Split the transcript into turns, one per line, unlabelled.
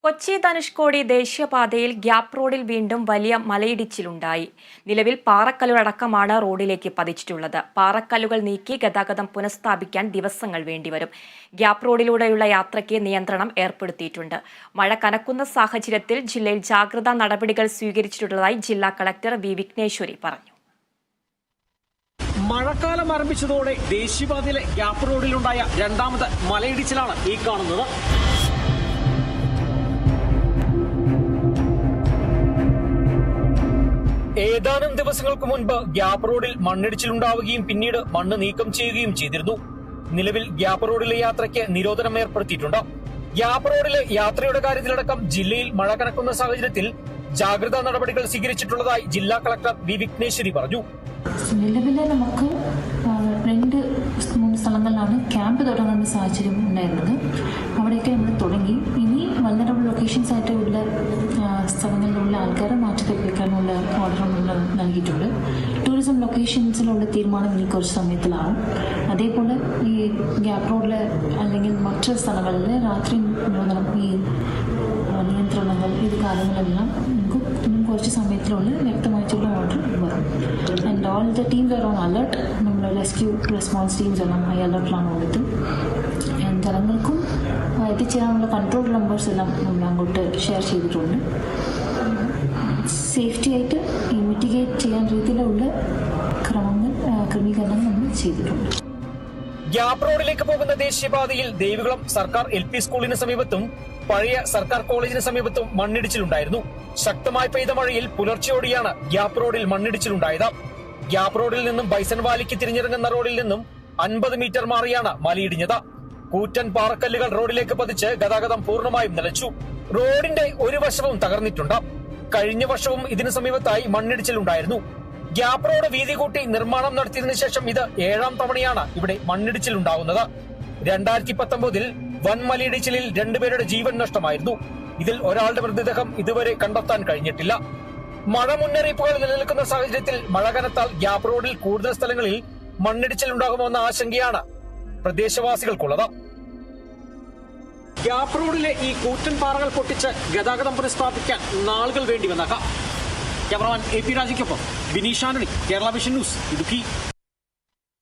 കൊച്ചി ധനുഷ്കോടി ദേശീയപാതയിൽ ഗ്യാപ് റോഡിൽ വീണ്ടും വലിയ മലയിടിച്ചിലുണ്ടായി. നിലവിൽ പാറക്കല്ലുകളടക്കമാണ് റോഡിലേക്ക് പതിച്ചിട്ടുള്ളത്. പാറക്കല്ലുകൾ നീക്കി ഗതാഗതം പുനഃസ്ഥാപിക്കാൻ ദിവസങ്ങൾ വേണ്ടിവരും. ഗ്യാപ് റോഡിലൂടെയുള്ള യാത്രയ്ക്ക് നിയന്ത്രണം ഏർപ്പെടുത്തിയിട്ടുണ്ട്. മഴ കനക്കുന്ന സാഹചര്യത്തിൽ ജില്ലയിൽ ജാഗ്രതാ നടപടികൾ സ്വീകരിച്ചിട്ടുള്ളതായി ജില്ലാ കളക്ടർ വി വിഘ്നേശ്വരി പറഞ്ഞു.
മഴക്കാലം ആരംഭിച്ചതോടെ ദേശീയപാതയിലെ ഗ്യാപ് റോഡിലുണ്ടായ രണ്ടാമത് മലയിടിച്ചിലാണ് ഈ കാണുന്നത്. ഏതാനും ദിവസങ്ങൾക്ക് മുൻപ് ഗ്യാപ് റോഡിൽ മണ്ണിടിച്ചിലുണ്ടാവുകയും പിന്നീട് മണ്ണ് നീക്കം ചെയ്യുകയും ചെയ്തിരുന്നു. നിലവിൽ ഗ്യാപ് റോഡിലെ യാത്രയ്ക്ക് നിരോധനം ഏർപ്പെടുത്തിയിട്ടുണ്ട്. ഗ്യാപ് റോഡിലെ യാത്രയുടെ കാര്യത്തിലടക്കം ജില്ലയിൽ മഴ കനക്കുന്ന സാഹചര്യത്തിൽ ജാഗ്രതാ നടപടികൾ സ്വീകരിച്ചിട്ടുള്ളതായി ജില്ലാ കളക്ടർ വി വിഘ്നേശ്വരി പറഞ്ഞു.
നിലവിലെ നമുക്ക് 2-3 സ്ഥലങ്ങളിലാണ് ക്യാമ്പ് തുടങ്ങുന്ന സാഹചര്യം ഉണ്ടായിരുന്നത്. അവിടെയൊക്കെ നമ്മൾ തുടങ്ങി. ഇനി വൾനറബിൾ ലൊക്കേഷൻസ് ആയിട്ട് ഉള്ള സ്ഥലങ്ങളിലുള്ള ആൾക്കാരെ മാറ്റിത്തേക്കാനുള്ള ഓർഡർ നൽകിയിട്ടുണ്ട്. ടൂറിസം ലൊക്കേഷൻസിലുള്ള തീരുമാനം ഇനി കുറച്ച് സമയത്തിലാവും. അതേപോലെ ഈ ഗ്യാപ് റോഡിൽ അല്ലെങ്കിൽ മറ്റു സ്ഥലങ്ങളിൽ രാത്രി ഈ നിയന്ത്രണങ്ങൾ ഇത് കാര്യങ്ങളെല്ലാം നമുക്ക് കുറച്ച് സമയത്തിനുള്ളിൽ വ്യക്തമായിട്ടുള്ള ഓർഡർ വരും. And all the teams R on alert. നമ്മൾ റെസ്ക്യൂ റെസ്പോൺസ് ടീംസ് എല്ലാം ഹൈ അലർട്ടിലാണ് ഉള്ളത്. ജനങ്ങൾക്കും എത്തിച്ചേരാനുള്ള കൺട്രോൾ നമ്പേഴ്സ് എല്ലാം നമ്മൾ അങ്ങോട്ട് ഷെയർ ചെയ്തിട്ടുണ്ട്. സേഫ്റ്റി ആയിട്ട് മിറ്റിഗേറ്റ് ചെയ്യാൻ രീതിയിലുള്ള ക്രമീകരണങ്ങൾ നമ്മൾ ചെയ്തിട്ടുണ്ട്.
ഗ്യാപ് റോഡിലേക്ക് പോകുന്ന ദേശീയപാതയിൽ ദേവികുളം സർക്കാർ LP സ്കൂളിന് സമീപത്തും പഴയ സർക്കാർ കോളേജിന് സമീപത്തും മണ്ണിടിച്ചിലുണ്ടായിരുന്നു. ശക്തമായി പെയ്ത മഴയിൽ പുലർച്ചെയോടെയാണ് ഗ്യാപ് റോഡിൽ മണ്ണിടിച്ചിലുണ്ടായത്. ഗ്യാപ് റോഡിൽ നിന്നും ബൈസൺ വാലിക്ക് തിരിഞ്ഞിറങ്ങുന്ന റോഡിൽ നിന്നും 50 മീറ്റർ മാറിയാണ് മലയിടിഞ്ഞത്. കൂറ്റൻ പാറക്കല്ലുകൾ റോഡിലേക്ക് പതിച്ച് ഗതാഗതം പൂർണ്ണമായും നിലച്ചു. റോഡിന്റെ ഒരു വശവും തകർന്നിട്ടുണ്ട്. കഴിഞ്ഞ വർഷവും ഇതിനു സമീപത്തായി മണ്ണിടിച്ചിലുണ്ടായിരുന്നു. ഗ്യാപ് റോഡ് വീതി കൂട്ടി നിർമ്മാണം നടത്തിയതിനു ശേഷം ഇത് 7ാം തവണയാണ് ഇവിടെ മണ്ണിടിച്ചിലുണ്ടാവുന്നത്. 2019 വൻ മലയിടിച്ചിലിൽ 2 പേരുടെ ജീവൻ നഷ്ടമായിരുന്നു. ഇതിൽ ഒരാളുടെ മൃതദേഹം ഇതുവരെ കണ്ടെത്താൻ കഴിഞ്ഞിട്ടില്ല. മഴ മുന്നറിയിപ്പുകൾ നിലനിൽക്കുന്ന സാഹചര്യത്തിൽ മഴ കനത്താൽ ഗ്യാപ് റോഡിൽ കൂടുതൽ സ്ഥലങ്ങളിൽ മണ്ണിടിച്ചിലുണ്ടാകുമെന്ന ആശങ്കയാണ് പ്രദേശവാസികൾക്കുള്ളത്. ഗ്യാപ് റോഡിലെ ഈ കൂറ്റൻ പാറകൾ പൊട്ടിച്ച് ഗതാഗതം പുനഃസ്ഥാപിക്കാൻ നാളുകൾ വേണ്ടി വന്നേക്കാം. ക്യാമറമാൻ AP രാജയ്ക്കൊപ്പം Bineesh Antony, Kerala vision news, Idukki.